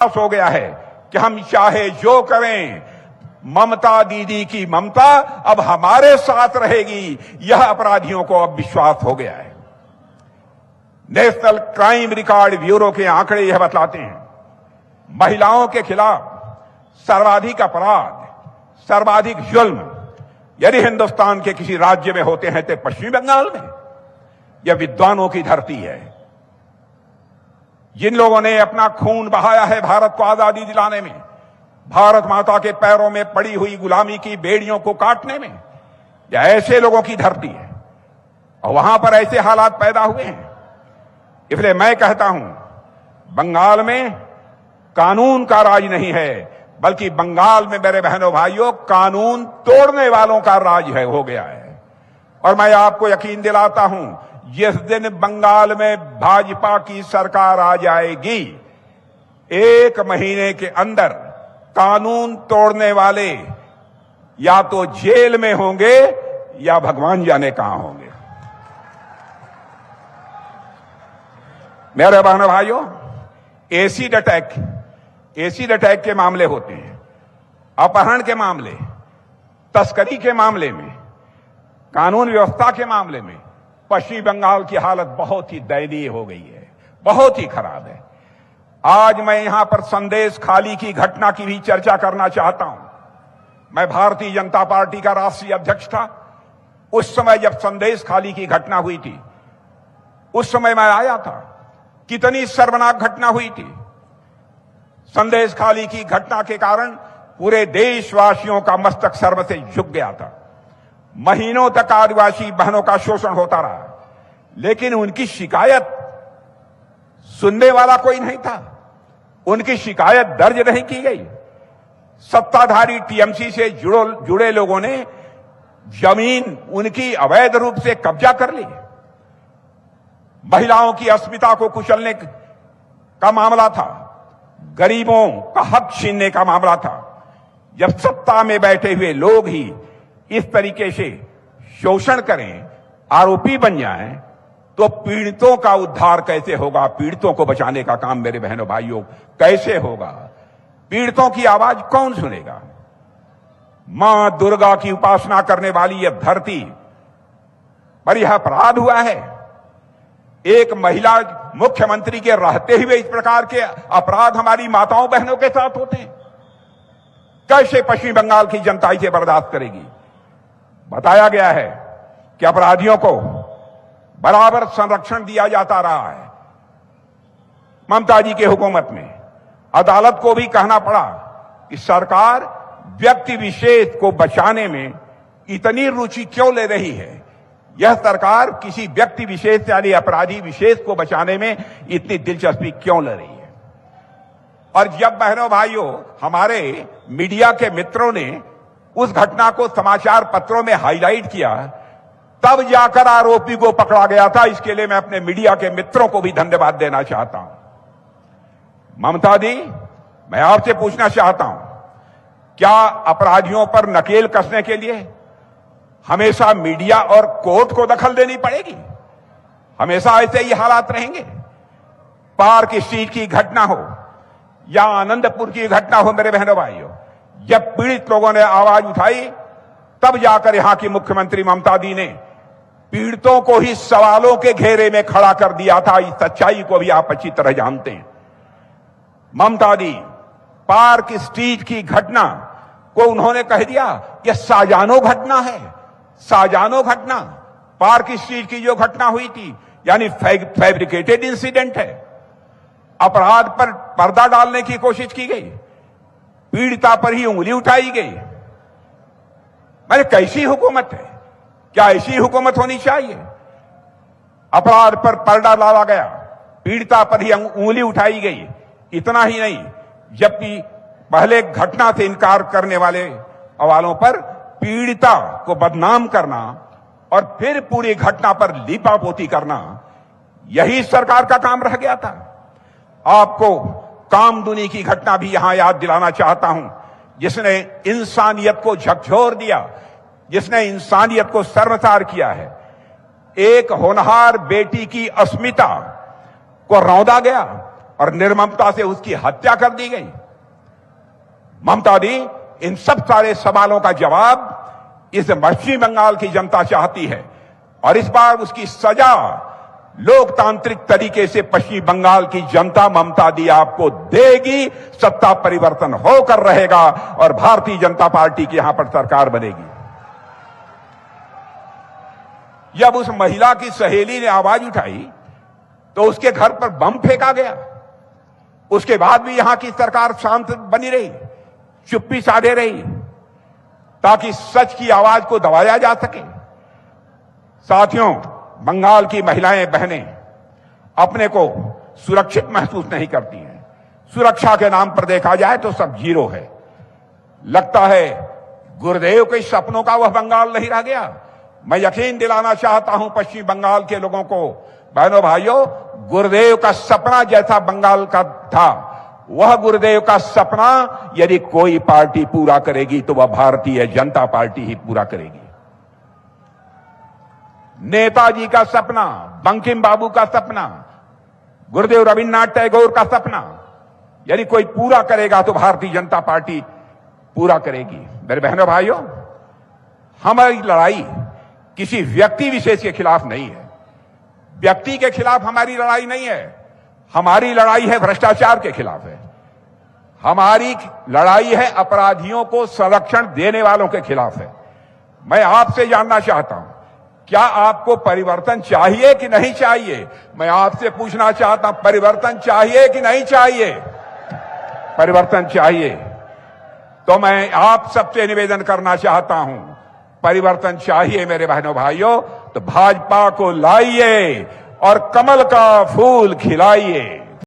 हो गया है कि हम चाहे जो करें, ममता दीदी की ममता अब हमारे साथ रहेगी, यह अपराधियों को अब विश्वास हो गया है। नेशनल क्राइम रिकॉर्ड ब्यूरो के आंकड़े यह बतलाते हैं, महिलाओं के खिलाफ सर्वाधिक अपराध, सर्वाधिक जुल्म यदि हिंदुस्तान के किसी राज्य में होते हैं तो पश्चिम बंगाल में। यह विद्वानों की धरती है, जिन लोगों ने अपना खून बहाया है भारत को आजादी दिलाने में, भारत माता के पैरों में पड़ी हुई गुलामी की बेड़ियों को काटने में। यह ऐसे लोगों की धरती है और वहां पर ऐसे हालात पैदा हुए हैं। इसलिए मैं कहता हूं, बंगाल में कानून का राज नहीं है, बल्कि बंगाल में मेरे बहनों भाइयों कानून तोड़ने वालों का राज है, हो गया है। और मैं आपको यकीन दिलाता हूं, जिस दिन बंगाल में भाजपा की सरकार आ जाएगी, 1 महीने के अंदर कानून तोड़ने वाले या तो जेल में होंगे या भगवान जाने कहां होंगे। मेरे बहनों भाइयों, एसिड अटैक के मामले होते हैं, अपहरण के मामले, तस्करी के मामले में, कानून व्यवस्था के मामले में पश्चिम बंगाल की हालत बहुत ही दयनीय हो गई है, बहुत ही खराब है। आज मैं यहां पर संदेश खाली की घटना की भी चर्चा करना चाहता हूं। मैं भारतीय जनता पार्टी का राष्ट्रीय अध्यक्ष था। उस समय जब संदेश खाली की घटना हुई थी, उस समय मैं आया था। कितनी शर्मनाक घटना हुई थी। संदेश खाली की घटना के कारण पूरे देशवासियों का मस्तक सर्व से झुक गया था। महीनों तक आदिवासी बहनों का शोषण होता रहा, लेकिन उनकी शिकायत सुनने वाला कोई नहीं था। उनकी शिकायत दर्ज नहीं की गई। सत्ताधारी टीएमसी से जुड़े लोगों ने जमीन उनकी अवैध रूप से कब्जा कर ली। महिलाओं की अस्मिता को कुचलने का मामला था, गरीबों का हक छीनने का मामला था। जब सत्ता में बैठे हुए लोग ही इस तरीके से शोषण करें, आरोपी बन जाएं, तो पीड़ितों का उद्धार कैसे होगा? पीड़ितों को बचाने का काम मेरे बहनों भाइयों कैसे होगा? पीड़ितों की आवाज कौन सुनेगा? मां दुर्गा की उपासना करने वाली यह धरती पर यह अपराध हुआ है। एक महिला मुख्यमंत्री के रहते हुए इस प्रकार के अपराध हमारी माताओं बहनों के साथ होते हैं। कैसे पश्चिम बंगाल की जनता इसे बर्दाश्त करेगी? बताया गया है कि अपराधियों को बराबर संरक्षण दिया जाता रहा है। ममता जी की हुकूमत में अदालत को भी कहना पड़ा कि सरकार व्यक्ति विशेष को बचाने में इतनी रुचि क्यों ले रही है। यह सरकार किसी व्यक्ति विशेष यानी अपराधी विशेष को बचाने में इतनी दिलचस्पी क्यों ले रही है। और जब बहनों भाइयों हमारे मीडिया के मित्रों ने उस घटना को समाचार पत्रों में हाईलाइट किया, तब जाकर आरोपी को पकड़ा गया था। इसके लिए मैं अपने मीडिया के मित्रों को भी धन्यवाद देना चाहता हूं। ममता दी, मैं आपसे पूछना चाहता हूं, क्या अपराधियों पर नकेल कसने के लिए हमेशा मीडिया और कोर्ट को दखल देनी पड़ेगी? हमेशा ऐसे ही हालात रहेंगे? पार्क स्ट्रीट की घटना हो या आनंदपुर की घटना हो, मेरे बहनों भाइयों, जब पीड़ित लोगों ने आवाज उठाई, तब जाकर यहां की मुख्यमंत्री ममता दी ने पीड़ितों को ही सवालों के घेरे में खड़ा कर दिया था। इस सच्चाई को भी आप अच्छी तरह जानते हैं। ममता दी पार्क स्ट्रीट की घटना को उन्होंने कह दिया यह साजानो घटना है। साजानो घटना, पार्क स्ट्रीट की जो घटना हुई थी यानी फैब्रिकेटेड इंसिडेंट है। अपराध पर पर्दा डालने की कोशिश की गई, पीड़िता पर ही उंगली उठाई गई। मैंने कैसी हुकूमत है? क्या ऐसी हुकूमत होनी चाहिए? अपराध पर पर्दा डाला गया, पीड़िता पर ही उंगली उठाई गई। इतना ही नहीं, जबकि पहले घटना से इनकार करने वालों पर पीड़िता को बदनाम करना और फिर पूरी घटना पर लीपापोती करना, यही सरकार का काम रह गया था। आपको कामदुनी की घटना भी यहां याद दिलाना चाहता हूं, जिसने इंसानियत को झकझोर दिया, जिसने इंसानियत को शर्मसार किया है। एक होनहार बेटी की अस्मिता को रौंदा गया और निर्ममता से उसकी हत्या कर दी गई। ममता दी इन सब सारे सवालों का जवाब इस पश्चिम बंगाल की जनता चाहती है और इस बार उसकी सजा लोकतांत्रिक तरीके से पश्चिम बंगाल की जनता ममता दी आपको देगी। सत्ता परिवर्तन होकर रहेगा और भारतीय जनता पार्टी की यहां पर सरकार बनेगी। जब उस महिला की सहेली ने आवाज उठाई तो उसके घर पर बम फेंका गया। उसके बाद भी यहां की सरकार शांत बनी रही, चुप्पी साधे रही ताकि सच की आवाज को दबाया जा सके। साथियों, बंगाल की महिलाएं बहनें अपने को सुरक्षित महसूस नहीं करती हैं। सुरक्षा के नाम पर देखा जाए तो सब जीरो है। लगता है गुरुदेव के सपनों का वह बंगाल नहीं रह गया। मैं यकीन दिलाना चाहता हूं पश्चिम बंगाल के लोगों को, बहनों भाइयों, गुरुदेव का सपना जैसा बंगाल का था, वह गुरुदेव का सपना यदि कोई पार्टी पूरा करेगी तो वह भारतीय जनता पार्टी ही पूरा करेगी। नेताजी का सपना, बंकिम बाबू का सपना, गुरुदेव रविन्द्रनाथ टैगोर का सपना यदि कोई पूरा करेगा तो भारतीय जनता पार्टी पूरा करेगी। मेरे बहनों भाइयों, हमारी लड़ाई किसी व्यक्ति विशेष के खिलाफ नहीं है। व्यक्ति के खिलाफ हमारी लड़ाई नहीं है। हमारी लड़ाई है भ्रष्टाचार के खिलाफ है। हमारी लड़ाई है अपराधियों को संरक्षण देने वालों के खिलाफ है। मैं आपसे जानना चाहता हूं, क्या आपको परिवर्तन चाहिए कि नहीं चाहिए? मैं आपसे पूछना चाहता हूं, परिवर्तन चाहिए कि नहीं चाहिए? परिवर्तन चाहिए तो मैं आप सबसे निवेदन करना चाहता हूं, परिवर्तन चाहिए मेरे बहनों भाइयों, तो भाजपा को लाइए और कमल का फूल खिलाइए।